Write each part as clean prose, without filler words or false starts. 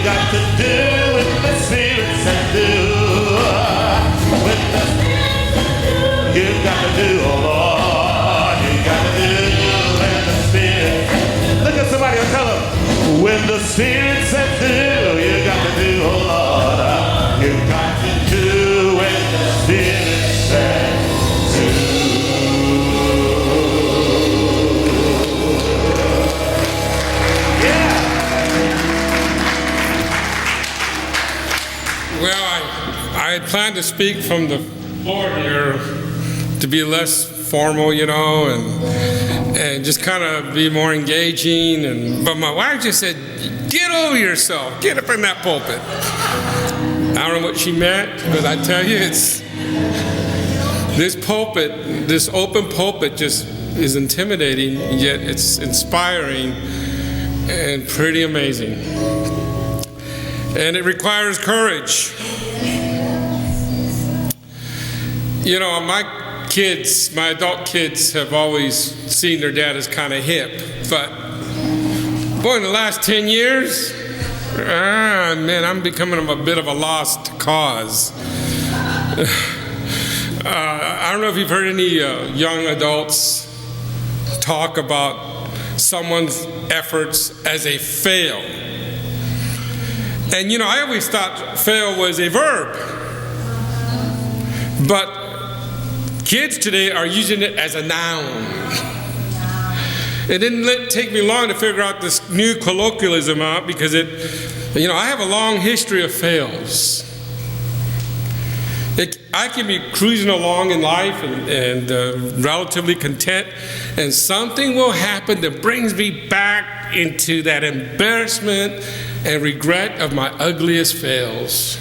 got to do what the Spirit said do. What the Spirit said do. You got to do, oh Lord. You got to do what the Spirit said do. Look at somebody and tell them, when the Spirit said do, you got to do, oh Lord. You got to do what the Spirit said do. Well, I had planned to speak from the floor here to be less formal, you know, and just kind of be more engaging. But my wife just said, "Get over yourself. Get up in that pulpit." I don't know what she meant, but I tell you, it's this pulpit, this open pulpit, just is intimidating, yet it's inspiring and pretty amazing. And it requires courage. You know, my kids, my adult kids, have always seen their dad as kind of hip, but boy, in the last 10 years, man, I'm becoming a bit of a lost cause. I don't know if you've heard any young adults talk about someone's efforts as a fail. And you know, I always thought fail was a verb. But kids today are using it as a noun. It didn't take me long to figure out this new colloquialism out because I have a long history of fails. I can be cruising along in life and relatively content, and something will happen that brings me back into that embarrassment and regret of my ugliest fails.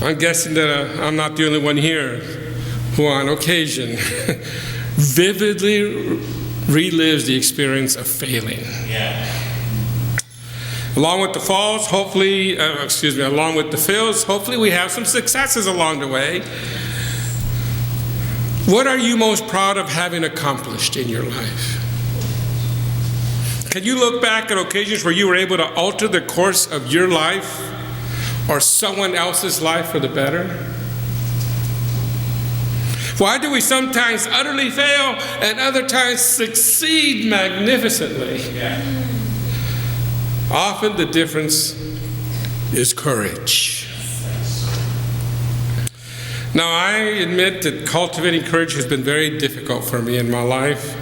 I'm guessing that I'm not the only one here who on occasion vividly relives the experience of failing. Yeah. Along with the falls, along with the fails, hopefully we have some successes along the way. What are you most proud of having accomplished in your life? Can you look back at occasions where you were able to alter the course of your life or someone else's life for the better? Why do we sometimes utterly fail and other times succeed magnificently? Yeah. Often the difference is courage. Now, I admit that cultivating courage has been very difficult for me in my life.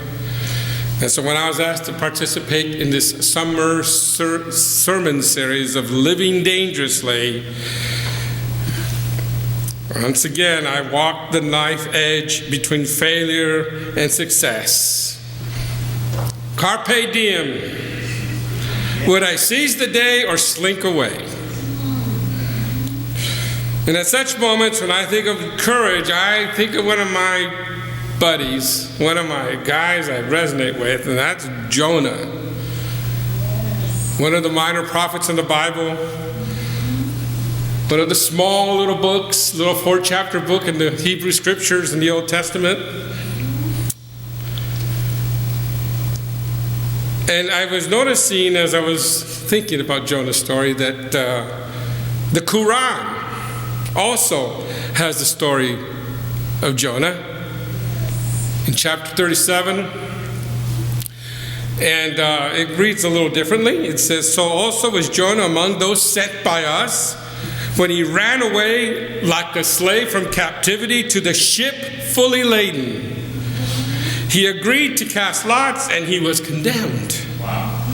And so when I was asked to participate in this summer sermon series of Living Dangerously, once again, I walked the knife edge between failure and success. Carpe diem. Would I seize the day or slink away? And at such moments, when I think of courage, I think of one of my buddies, one of my guys I resonate with, and that's Jonah. One of the minor prophets in the Bible. One of the small little books, little 4-chapter book in the Hebrew Scriptures in the Old Testament. And I was noticing as I was thinking about Jonah's story that the Quran also has the story of Jonah in chapter 37. And it reads a little differently. It says, "So also was Jonah among those sent by us, when he ran away like a slave from captivity to the ship fully laden. He agreed to cast lots, and he was condemned. Wow.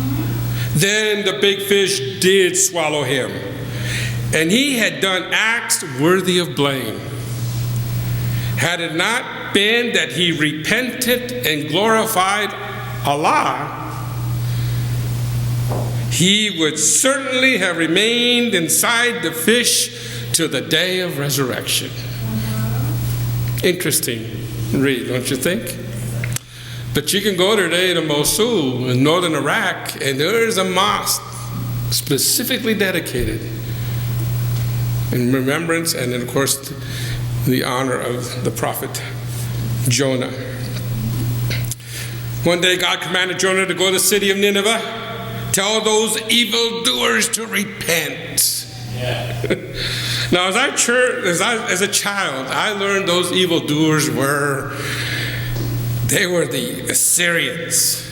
Then the big fish did swallow him, and he had done acts worthy of blame. Had it not been that he repented and glorified Allah, he would certainly have remained inside the fish till the day of resurrection." Interesting read, don't you think? But you can go today to Mosul in northern Iraq, and there is a mosque specifically dedicated in remembrance and, of course, the honor of the prophet Jonah. One day God commanded Jonah to go to the city of Nineveh tell those evildoers to repent. Now, as a child, I learned those evildoers were the Assyrians,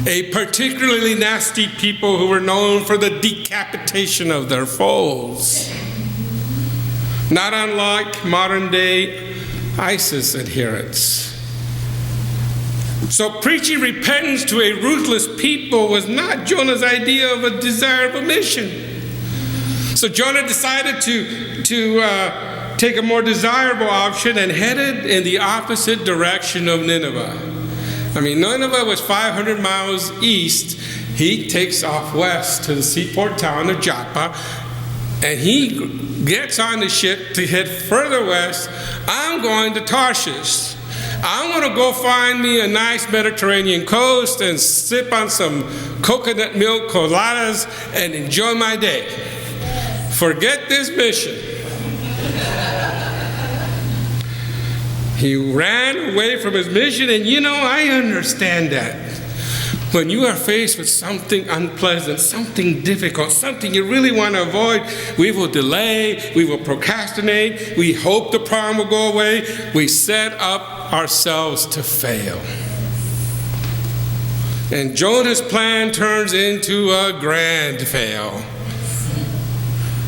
a particularly nasty people who were known for the decapitation of their foes. Not unlike modern-day ISIS adherents. So preaching repentance to a ruthless people was not Jonah's idea of a desirable mission. So Jonah decided to take a more desirable option and headed in the opposite direction of Nineveh. I mean, Nineveh was 500 miles east. He takes off west to the seaport town of Joppa, and he gets on the ship to head further west. I'm going to Tarshish. I'm going to go find me a nice Mediterranean coast and sip on some coconut milk coladas and enjoy my day. Forget this mission. He ran away from his mission, and I understand that. When you are faced with something unpleasant, something difficult, something you really want to avoid, we will delay, we will procrastinate, we hope the problem will go away, we set up ourselves to fail. And Jonah's plan turns into a grand fail.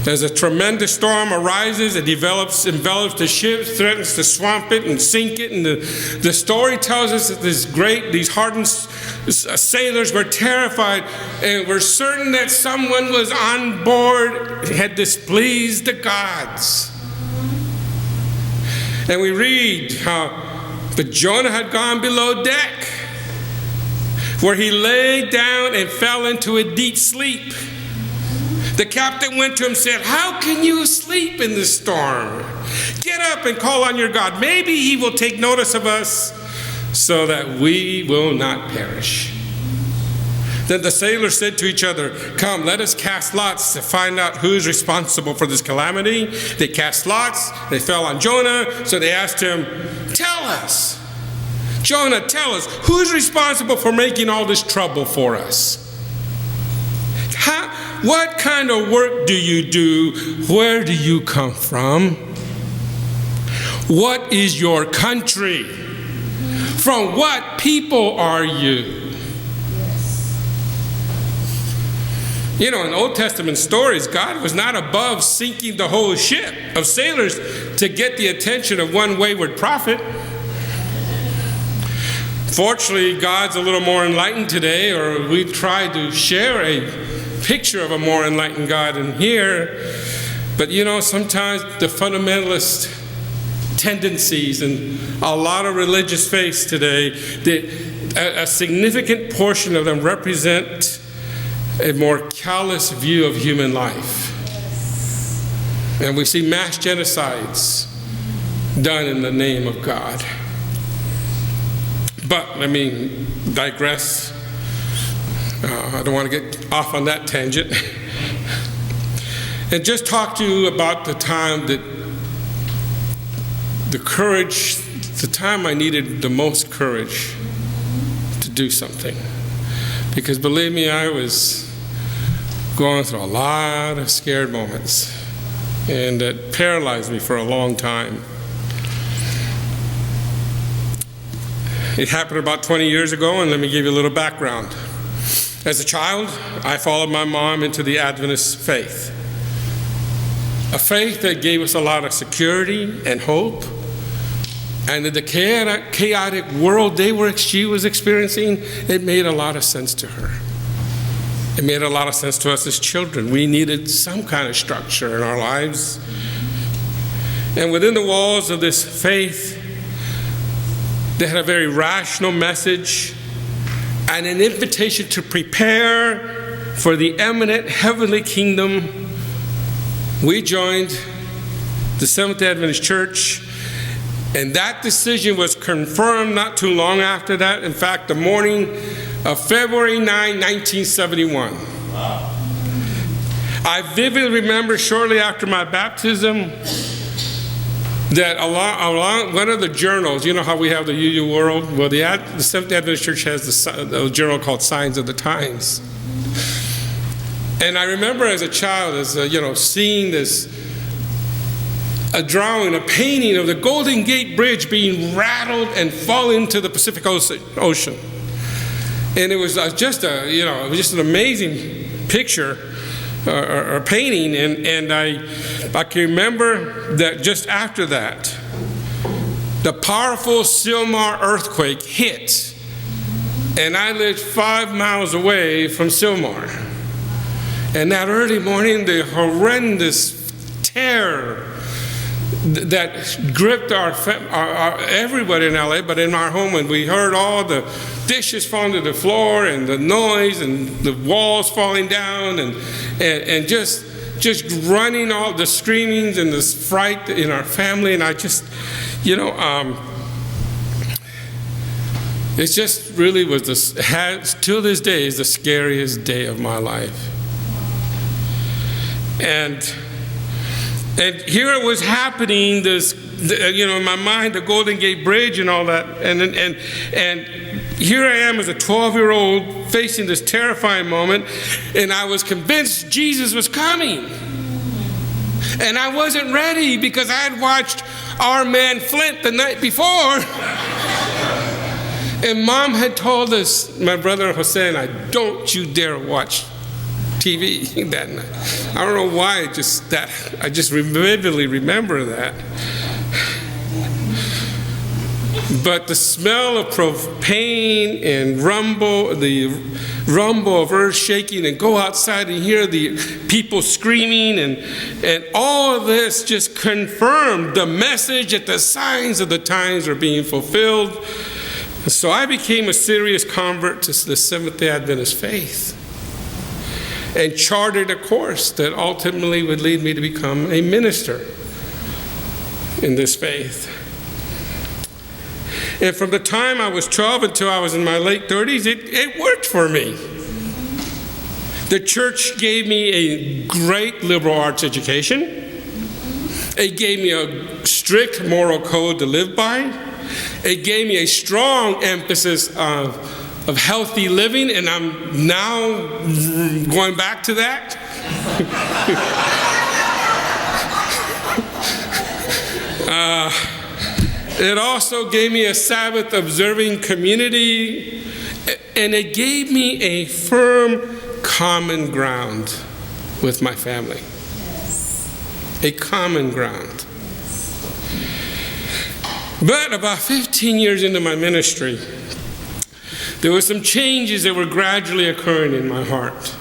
As a tremendous storm arises, it envelops the ship, threatens to swamp it and sink it. And the story tells us that these hardened sailors were terrified and were certain that someone was on board, had displeased the gods. And we read but Jonah had gone below deck, where he lay down and fell into a deep sleep. The captain went to him and said, "How can you sleep in this storm? Get up and call on your God. Maybe he will take notice of us so that we will not perish." Then the sailors said to each other, "Come, let us cast lots to find out who is responsible for this calamity." They cast lots. They fell on Jonah. So they asked him, "Tell us, Jonah, tell us, who's responsible for making all this trouble for us? What kind of work do you do? Where do you come from? What is your country? From what people are you?" In Old Testament stories, God was not above sinking the whole ship of sailors to get the attention of one wayward prophet. Fortunately, God's a little more enlightened today, or we try to share a picture of a more enlightened God in here. But sometimes the fundamentalist tendencies and a lot of religious faiths today, a significant portion of them represent a more callous view of human life. And we see mass genocides done in the name of God. But let me digress. I don't want to get off on that tangent. And just talk to you about the time that the time I needed the most courage to do something. Because believe me, I was going through a lot of scared moments, and it paralyzed me for a long time. It happened about 20 years ago, and let me give you a little background. As a child, I followed my mom into the Adventist faith, a faith that gave us a lot of security and hope. And in the chaotic world she was experiencing, it made a lot of sense to her. It made a lot of sense to us as children. We needed some kind of structure in our lives. And within the walls of this faith, they had a very rational message and an invitation to prepare for the imminent heavenly kingdom. We joined the Seventh-day Adventist Church, and that decision was confirmed not too long after that. In fact, the morning of February 9, 1971. Wow. I vividly remember shortly after my baptism that along one of the journals, you know how we have the UU World? Well, the Seventh-day Adventist Church has the journal called Signs of the Times. And I remember as a child, seeing this, a drawing, a painting of the Golden Gate Bridge being rattled and falling into the Pacific Ocean. And it was just an amazing picture or painting. And I can remember that just after that, the powerful Sylmar earthquake hit. And I lived 5 miles away from Sylmar. And that early morning, the horrendous terror that gripped our everybody in LA, but in our home, and we heard all the dishes falling to the floor and the noise and the walls falling down and just running, all the screamings and this fright in our family. And I just, it just really was till this day is the scariest day of my life. And here it was happening, in my mind, the Golden Gate Bridge and all that. And here I am as a 12-year-old facing this terrifying moment, and I was convinced Jesus was coming. And I wasn't ready because I had watched Our Man Flint the night before. And Mom had told us, my brother Jose and I, don't you dare watch TV that night. I don't know why, I just vividly remember that. But the smell of pain and the rumble of earth shaking, and go outside and hear the people screaming, and all of this just confirmed the message that the signs of the times are being fulfilled. So I became a serious convert to the Seventh-day Adventist faith and charted a course that ultimately would lead me to become a minister in this faith. And from the time I was 12 until I was in my late 30s, it worked for me. The church gave me a great liberal arts education. It gave me a strict moral code to live by. It gave me a strong emphasis of healthy living, and I'm now going back to that. It also gave me a Sabbath observing community, and it gave me a firm common ground with my family. A common ground. But about 15 years into my ministry, there were some changes that were gradually occurring in my heart.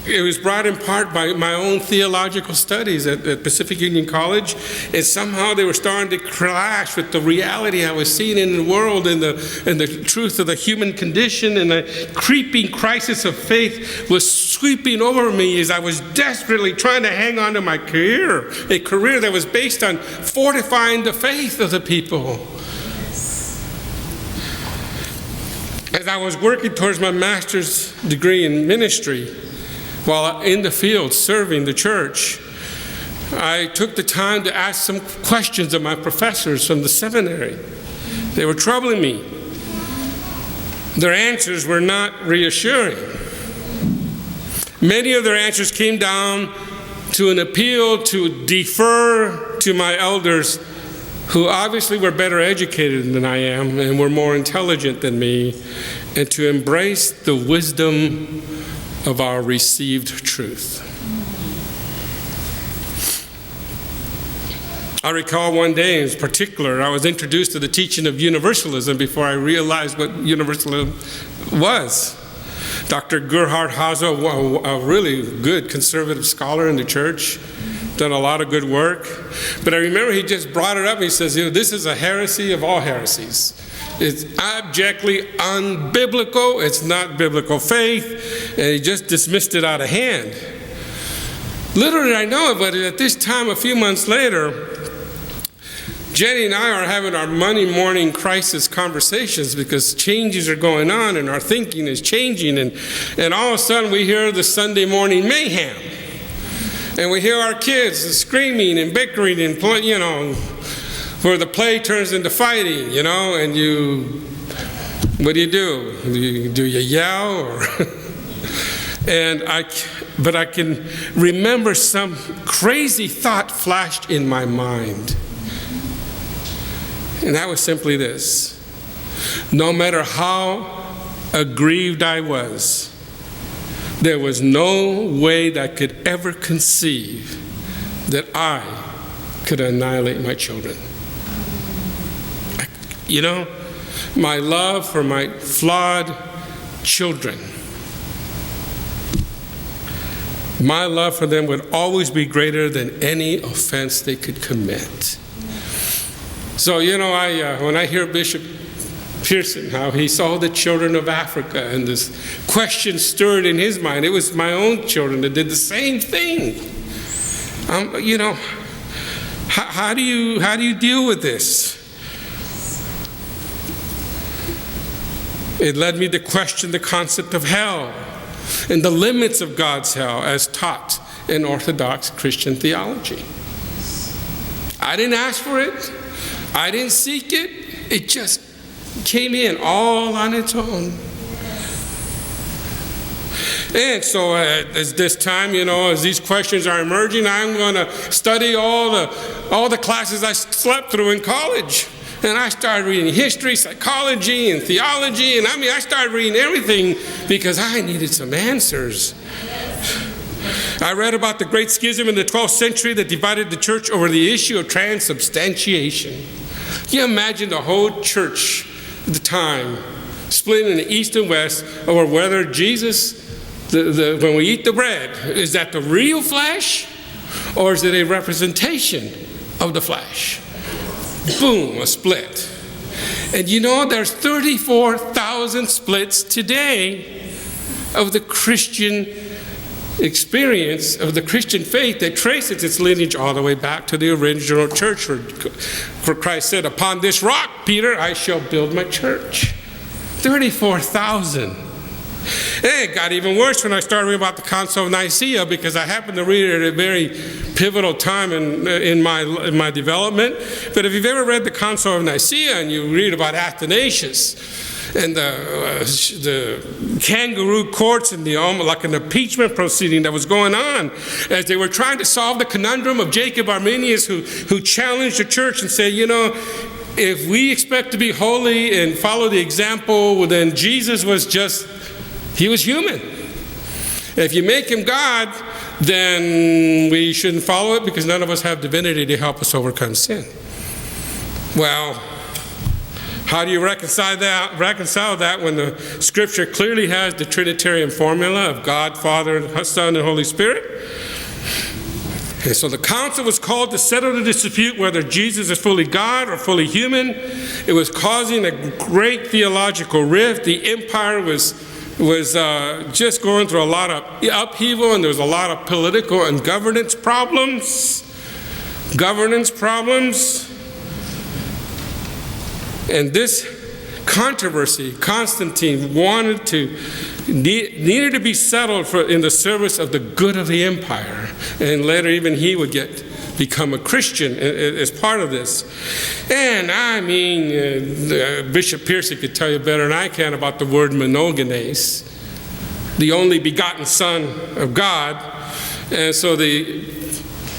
It was brought in part by my own theological studies at Pacific Union College, and somehow they were starting to clash with the reality I was seeing in the world and the truth of the human condition, and the creeping crisis of faith was sweeping over me as I was desperately trying to hang on to my career, a career that was based on fortifying the faith of the people. As I was working towards my master's degree in ministry, while in the field serving the church, I took the time to ask some questions of my professors from the seminary. They were troubling me. Their answers were not reassuring. Many of their answers came down to an appeal to defer to my elders, who obviously were better educated than I am and were more intelligent than me, and to embrace the wisdom of our received truth. I recall one day in particular, I was introduced to the teaching of universalism before I realized what universalism was. Dr. Gerhard Hase, a really good conservative scholar in the church, done a lot of good work. But I remember he just brought it up and he says, this is a heresy of all heresies. It's abjectly unbiblical. It's not biblical faith. And he just dismissed it out of hand. Little did I know it, but at this time, a few months later, Jenny and I are having our Monday morning crisis conversations because changes are going on and our thinking is changing. And all of a sudden, we hear the Sunday morning mayhem. And we hear our kids screaming and bickering and, where the play turns into fighting, and what do? Do you yell? Or but I can remember some crazy thought flashed in my mind. And that was simply this: no matter how aggrieved I was, there was no way that I could ever conceive that I could annihilate my children. You know, my love for my flawed children, my love for them would always be greater than any offense they could commit. So, you know, when I hear Bishop Pearson, how he saw the children of Africa, and this question stirred in his mind. It was my own children that did the same thing. You know, how do you deal with this? It led me to question the concept of hell and the limits of God's hell as taught in Orthodox Christian theology. I didn't ask for it. I didn't seek it. It just came in all on its own. And so as this time, you know, as these questions are emerging, I'm going to study all the classes I slept through in college. And I started reading history, psychology, and theology, and I started reading everything because I needed some answers. I read about the great schism in the 12th century that divided the church over the issue of transubstantiation. Can you imagine the whole church at the time split into east and west over whether Jesus, when we eat the bread, is that the real flesh or is it a representation of the flesh? Boom, a split. And you know, there's 34,000 splits today of the Christian experience, of the Christian faith that traces its lineage all the way back to the original church. For Christ said, upon this rock, Peter, I shall build my church. 34,000. It got even worse when I started reading about the Council of Nicaea, because I happened to read it at a very pivotal time in my development. But if you've ever read the Council of Nicaea and you read about Athanasius and the kangaroo courts and like an impeachment proceeding that was going on as they were trying to solve the conundrum of Jacob Arminius, who challenged the church and said, you know, if we expect to be holy and follow the example, well, then Jesus was he was human. If you make him God, then we shouldn't follow it because none of us have divinity to help us overcome sin. Well, how do you reconcile that when the Scripture clearly has the Trinitarian formula of God, Father, Son, and Holy Spirit? And so the council was called to settle the dispute whether Jesus is fully God or fully human. It was causing a great theological rift. The empire was just going through a lot of upheaval, and there was a lot of political and governance problems. And this controversy, Constantine needed to be settled in the service of the good of the empire. And later even he would become a Christian as part of this. And I mean, Bishop Pearson could tell you better than I can about the word monogenes, the only begotten Son of God. And so the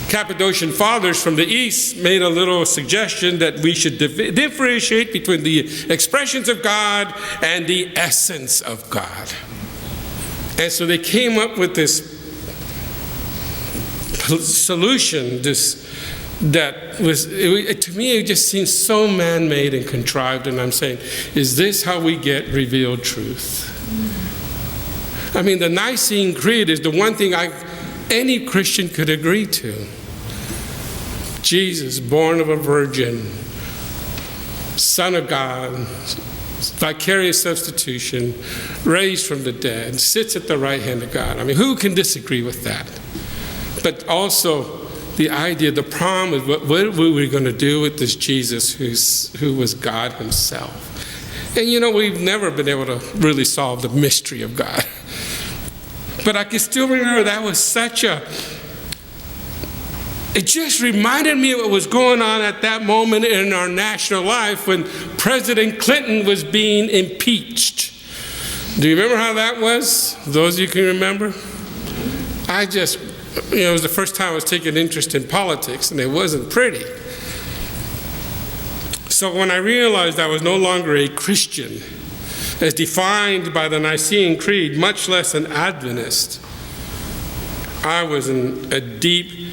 Cappadocian fathers from the East made a little suggestion that we should differentiate between the expressions of God and the essence of God. And so they came up with this solution, that was, to me, it just seems so man-made and contrived. And I'm saying, is this how we get revealed truth? I mean, the Nicene Creed is the one thing any Christian could agree to. Jesus, born of a virgin, Son of God, vicarious substitution, raised from the dead, sits at the right hand of God. I mean, who can disagree with that? But also the idea, the promise, what were we going to do with this Jesus who was God himself? And you know, we've never been able to really solve the mystery of God. But I can still remember that was such a it just reminded me of what was going on at that moment in our national life when President Clinton was being impeached. Do you remember how that was? Those of you can remember? It was the first time I was taking interest in politics, and it wasn't pretty. So when I realized I was no longer a Christian, as defined by the Nicene Creed, much less an Adventist, I was in a deep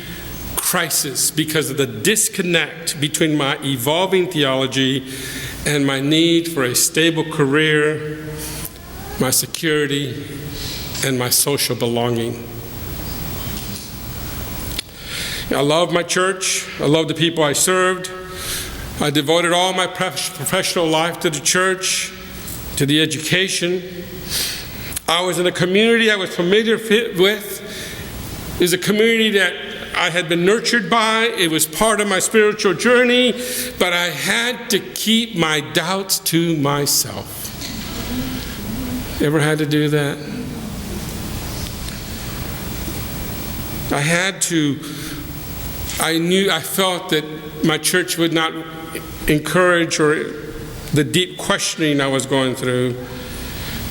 crisis because of the disconnect between my evolving theology and my need for a stable career, my security, and my social belonging. I love my church. I love the people I served. I devoted all my professional life to the church, to the education. I was in a community I was familiar with. It was a community that I had been nurtured by. It was part of my spiritual journey, but I had to keep my doubts to myself. Ever had to do that? I felt that my church would not encourage the deep questioning I was going through,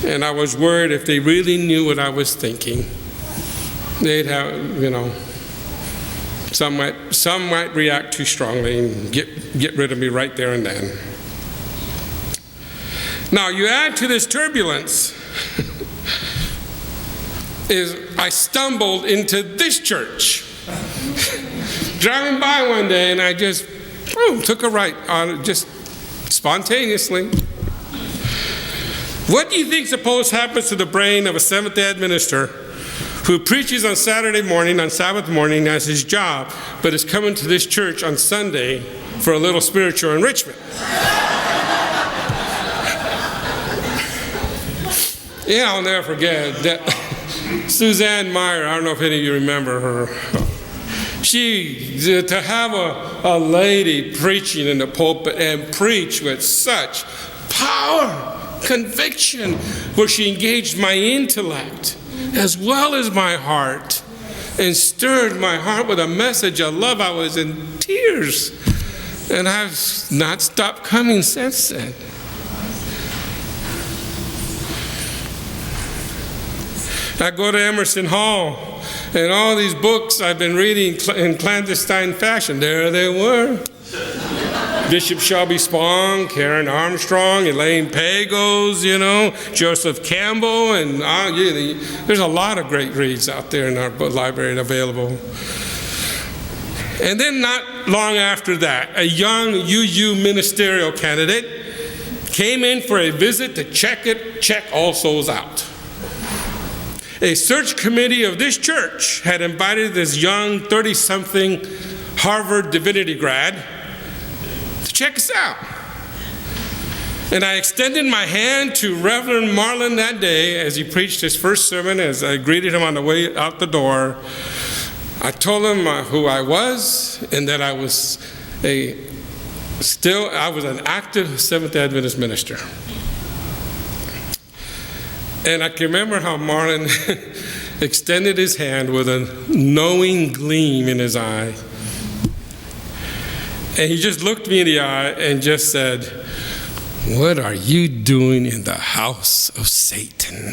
and I was worried if they really knew what I was thinking, they'd have, some might react too strongly and get rid of me right there and then. Now, you add to this turbulence is I stumbled into this church. Driving by one day, and I just took a right on it, just spontaneously. What do you think suppose happens to the brain of a Seventh-day Adventist who preaches on Saturday morning, on Sabbath morning as his job, but is coming to this church on Sunday for a little spiritual enrichment? Yeah, I'll never forget that. Suzanne Meyer, I don't know if any of you remember her. To have a lady preaching in the pulpit and preach with such power, conviction, where she engaged my intellect as well as my heart and stirred my heart with a message of love. I was in tears, and I've not stopped coming since then. I go to Emerson Hall, and all these books I've been reading in clandestine fashion, there they were. Bishop Shelby Spong, Karen Armstrong, Elaine Pagels, Joseph Campbell, and there's a lot of great reads out there in our book library available. And then not long after that, a young UU ministerial candidate came in for a visit to check all souls out. A search committee of this church had invited this young 30-something Harvard divinity grad to check us out. And I extended my hand to Reverend Marlin that day as he preached his first sermon. As I greeted him on the way out the door, I told him who I was and that I was an active Seventh-day Adventist minister. And I can remember how Marlon extended his hand with a knowing gleam in his eye. And he just looked me in the eye and just said, "What are you doing in the house of Satan?"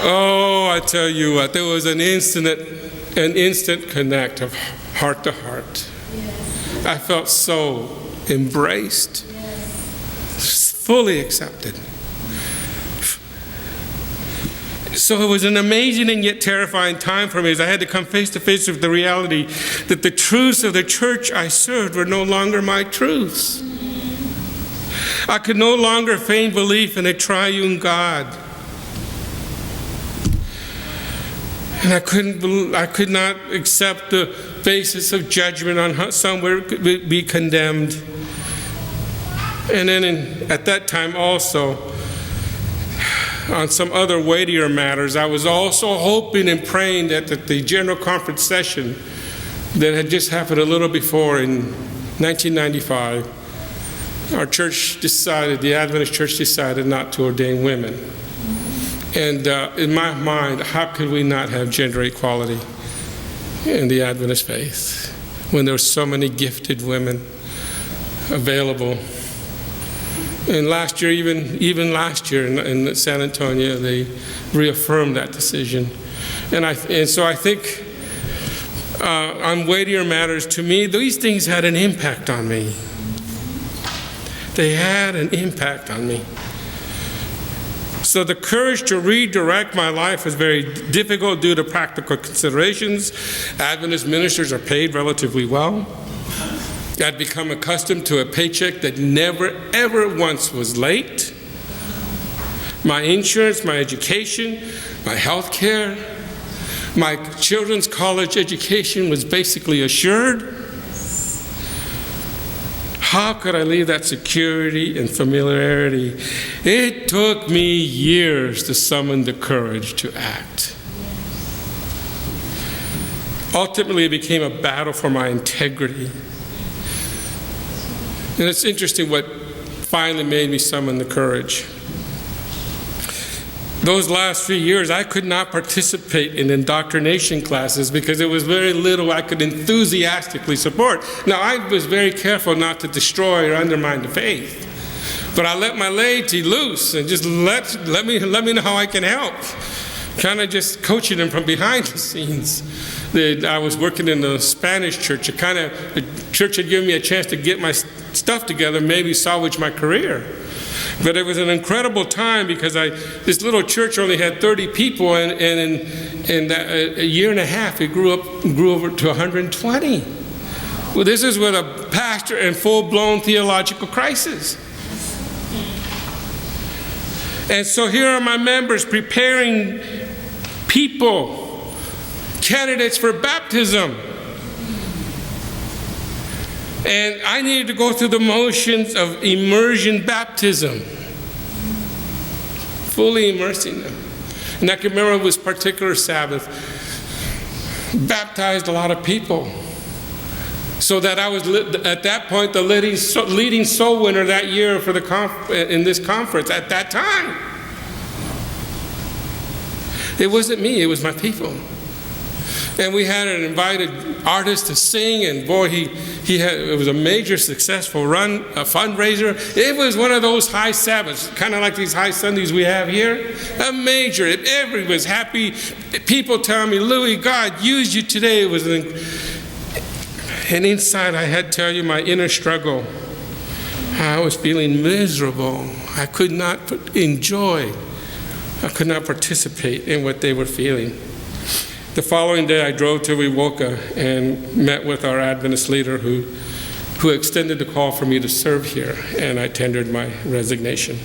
Oh, I tell you what, there was an instant connect of heart to heart. I felt so embraced, fully accepted. So it was an amazing and yet terrifying time for me as I had to come face to face with the reality that the truths of the church I served were no longer my truths. I could no longer feign belief in a triune God. And I could not accept the basis of judgment on how somewhere could be condemned. And then at that time also, on some other weightier matters, I was also hoping and praying that at the General Conference session that had just happened a little before in 1995, the Adventist Church decided not to ordain women. And in my mind, how could we not have gender equality in the Adventist faith when there are so many gifted women available? And last year, even last year in San Antonio, they reaffirmed that decision. And so I think on weightier matters, to me, these things had an impact on me. They had an impact on me. So the courage to redirect my life was very difficult due to practical considerations. Adventist ministers are paid relatively well. I'd become accustomed to a paycheck that never, ever once was late. My insurance, my education, my health care, my children's college education was basically assured. How could I leave that security and familiarity? It took me years to summon the courage to act. Ultimately, it became a battle for my integrity. And it's interesting what finally made me summon the courage. Those last few years, I could not participate in indoctrination classes because there was very little I could enthusiastically support. Now, I was very careful not to destroy or undermine the faith, but I let my laity loose and just let me know how I can help. Kind of just coaching them from behind the scenes. I was working in the Spanish church. The church had given me a chance to get my stuff together, maybe salvage my career. But it was an incredible time because this little church only had 30 people, and in a year and a half, it grew over to 120. Well, this is with a pastor in full-blown theological crisis. And so here are my members preparing people, candidates for baptism. And I needed to go through the motions of immersion baptism, fully immersing them. And I can remember it was particular Sabbath, baptized a lot of people. So that I was, at that point, the leading soul winner that year for in this conference at that time. It wasn't me, it was my people. And we had an invited artist to sing, and boy, it was a major successful run, a fundraiser. It was one of those high Sabbaths, kind of like these high Sundays we have here. A major, everyone was happy. People telling me, Louie, God used you today. It was and inside I had to tell you my inner struggle. I was feeling miserable. I could not enjoy. I could not participate in what they were feeling. The following day, I drove to Wewoka and met with our Adventist leader who extended the call for me to serve here, and I tendered my resignation.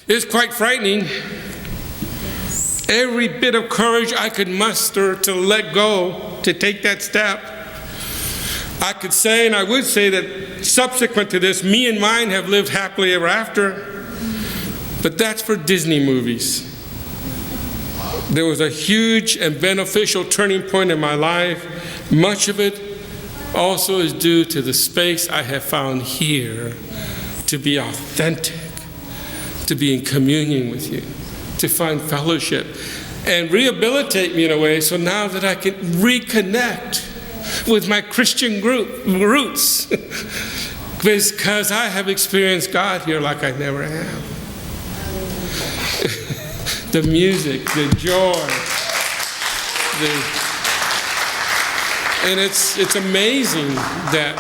It's quite frightening. Every bit of courage I could muster to let go, to take that step. I could say, and I would say, that subsequent to this, me and mine have lived happily ever after, but that's for Disney movies. There was a huge and beneficial turning point in my life. Much of it also is due to the space I have found here to be authentic, to be in communion with you, to find fellowship, and rehabilitate me in a way so now that I can reconnect with my Christian roots because I have experienced God here like I never have. The music, the joy, and it's amazing that,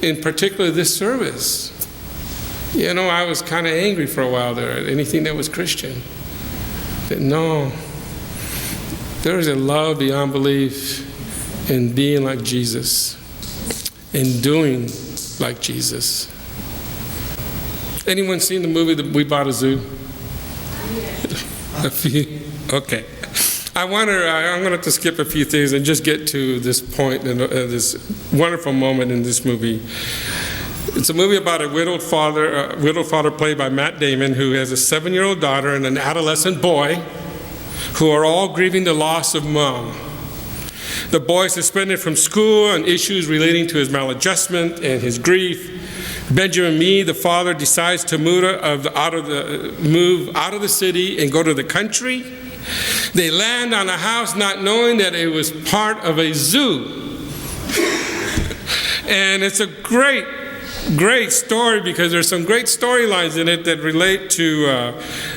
in particular, this service. You know, I was kind of angry for a while there at anything that was Christian. But no, there is a love beyond belief in being like Jesus, in doing like Jesus. Anyone seen the movie that We Bought a Zoo? A few? Okay. I'm going to have to skip a few things and just get to this point and this wonderful moment in this movie. It's a movie about a widowed father played by Matt Damon, who has a 7-year-old daughter and an adolescent boy who are all grieving the loss of mom. The boy is suspended from school on issues relating to his maladjustment and his grief. Benjamin Mee, the father, decides to move out of the city and go to the country. They land on a house not knowing that it was part of a zoo. And it's a great story because there's some great storylines in it that relate to,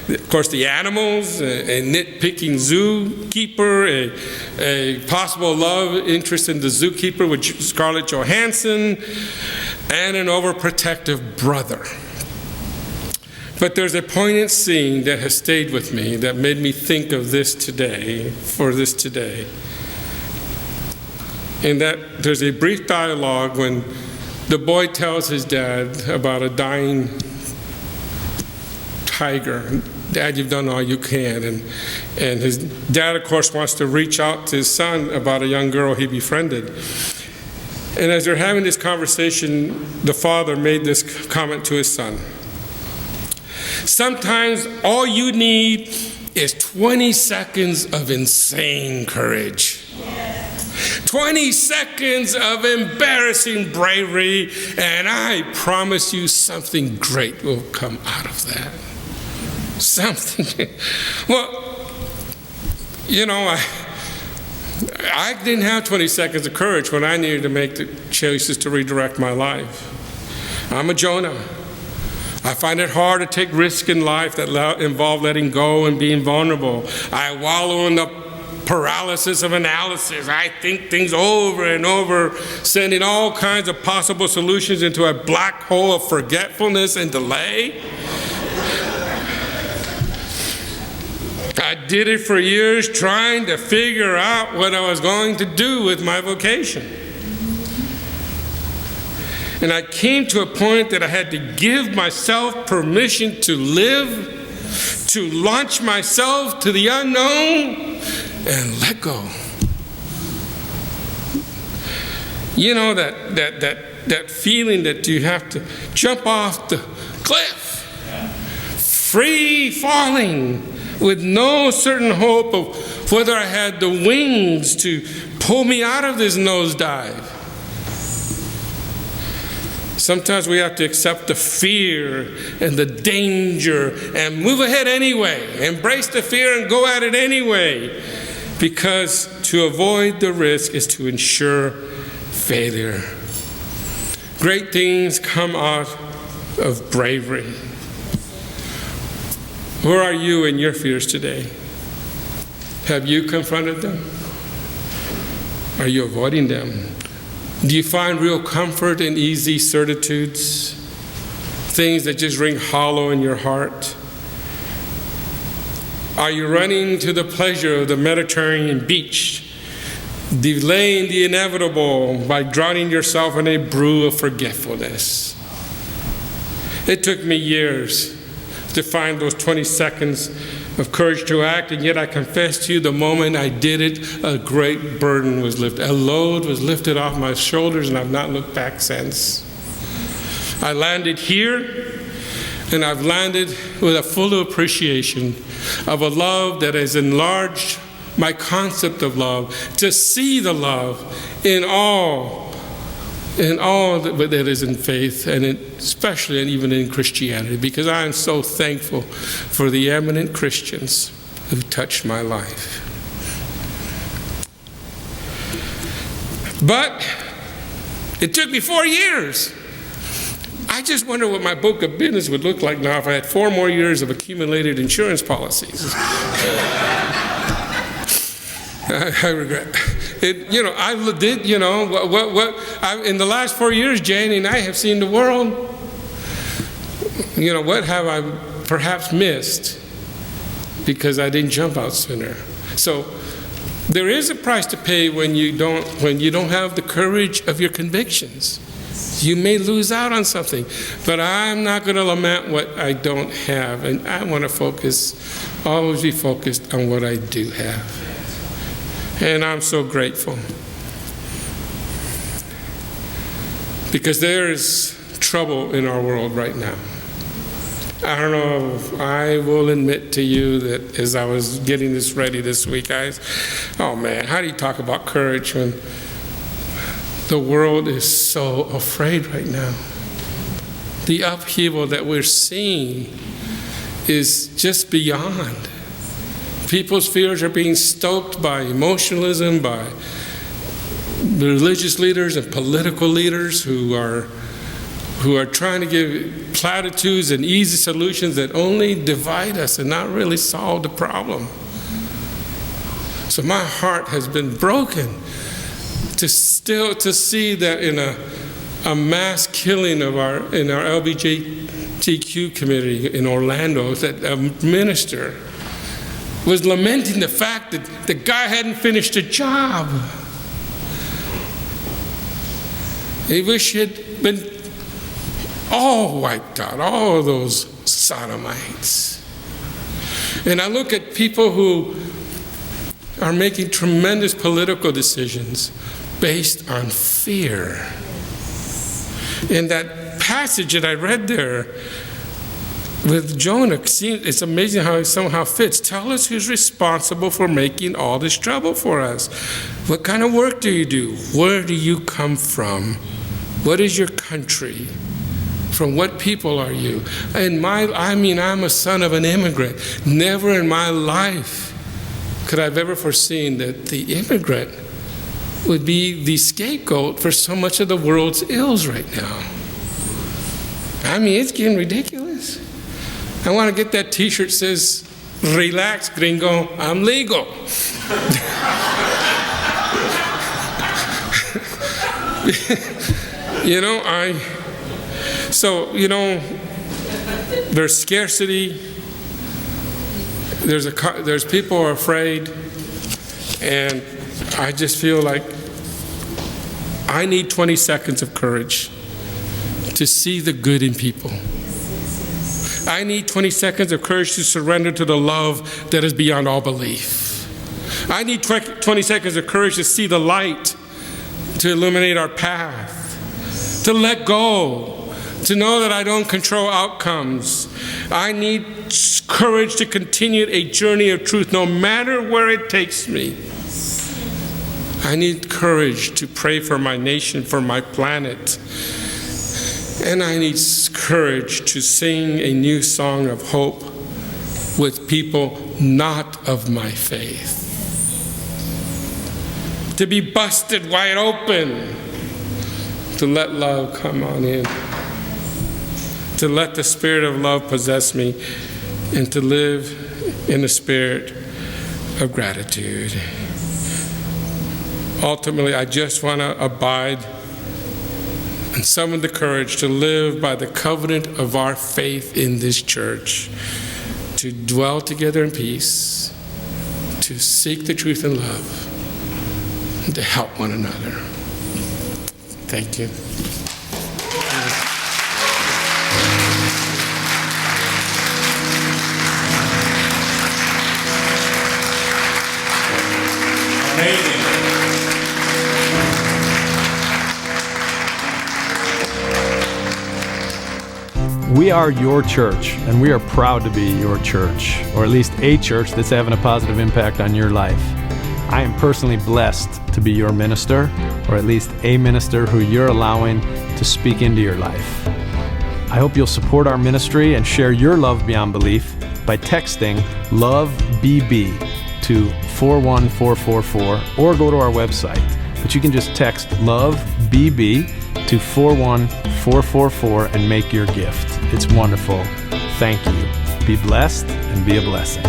of course, the animals, a nitpicking zookeeper, a possible love interest in the zookeeper with Scarlett Johansson, and an overprotective brother. But there's a poignant scene that has stayed with me that made me think of this today, And that there's a brief dialogue when the boy tells his dad about a dying tiger. Dad, you've done all you can. And his dad, of course, wants to reach out to his son about a young girl he befriended. And as they're having this conversation, the father made this comment to his son. Sometimes all you need is 20 seconds of insane courage. 20 seconds of embarrassing bravery, and I promise you something great will come out of that. Something. Well, you know, I didn't have 20 seconds of courage when I needed to make the choices to redirect my life. I'm a Jonah. I find it hard to take risks in life that involve letting go and being vulnerable. I wallow in the paralysis of analysis. I think things over and over, sending all kinds of possible solutions into a black hole of forgetfulness and delay. I did it for years trying to figure out what I was going to do with my vocation. And I came to a point that I had to give myself permission to live, to launch myself to the unknown, and let go. You know, that feeling that you have to jump off the cliff, free falling, with no certain hope of whether I had the wings to pull me out of this nosedive. Sometimes we have to accept the fear and the danger and move ahead anyway. Embrace the fear and go at it anyway. Because to avoid the risk is to ensure failure. Great things come out of bravery. Where are you in your fears today? Have you confronted them? Are you avoiding them? Do you find real comfort in easy certitudes? Things that just ring hollow in your heart? Are you running to the pleasure of the Mediterranean beach, delaying the inevitable by drowning yourself in a brew of forgetfulness? It took me years to find those 20 seconds of courage to act, and yet I confess to you, the moment I did it, a great burden was lifted. A load was lifted off my shoulders, and I've not looked back since. I landed here, and I've landed with a full appreciation of a love that has enlarged my concept of love, to see the love in all that is in faith, and especially and even in Christianity, because I am so thankful for the eminent Christians who touched my life. But it took me 4 years. I just wonder what my book of business would look like now if I had 4 more years of accumulated insurance policies. I regret it. You know, I did. You know, in the last 4 years, Jane and I have seen the world. You know, what have I perhaps missed because I didn't jump out sooner? So there is a price to pay when you don't have the courage of your convictions. You may lose out on something, but I'm not going to lament what I don't have, and I want to always be focused on what I do have. And I'm so grateful. Because there is trouble in our world right now. I don't know, I will admit to you that as I was getting this ready this week, oh man, how do you talk about courage when the world is so afraid right now? the upheaval that we're seeing is just beyond. People's fears are being stoked by emotionalism, by religious leaders and political leaders who are trying to give platitudes and easy solutions that only divide us and not really solve the problem. So my heart has been broken to see that in a mass killing in our LGBTQ community in Orlando, that a minister was lamenting the fact that the guy hadn't finished a job. He wished he had been all wiped out, all of those sodomites. And I look at people who are making tremendous political decisions based on fear. In that passage that I read there with Jonah, it's amazing how it somehow fits. Tell us who's responsible for making all this trouble for us. What kind of work do you do? Where do you come from? What is your country? From what people are you? I'm a son of an immigrant. Never in my life could I've ever foreseen that the immigrant would be the scapegoat for so much of the world's ills right now. It's getting ridiculous. I want to get that t-shirt that says, "Relax, gringo, I'm legal." There's scarcity. There's people are afraid, and I just feel like I need 20 seconds of courage to see the good in people. I need 20 seconds of courage to surrender to the love that is beyond all belief. I need 20 seconds of courage to see the light, to illuminate our path, to let go, to know that I don't control outcomes. I need courage to continue a journey of truth no matter where it takes me. I need courage to pray for my nation, for my planet. And I need courage to sing a new song of hope with people not of my faith. To be busted wide open, to let love come on in, to let the spirit of love possess me, and to live in a spirit of gratitude. Ultimately, I just want to abide and summon the courage to live by the covenant of our faith in this church, to dwell together in peace, to seek the truth in love, and to help one another. Thank you. Amazing. We are your church, and we are proud to be your church, or at least a church that's having a positive impact on your life. I am personally blessed to be your minister, or at least a minister who you're allowing to speak into your life. I hope you'll support our ministry and share your love beyond belief by texting LOVEBB to 41444 or go to our website. But you can just text LOVEBB to 41444 and make your gift. It's wonderful. Thank you. Be blessed and be a blessing.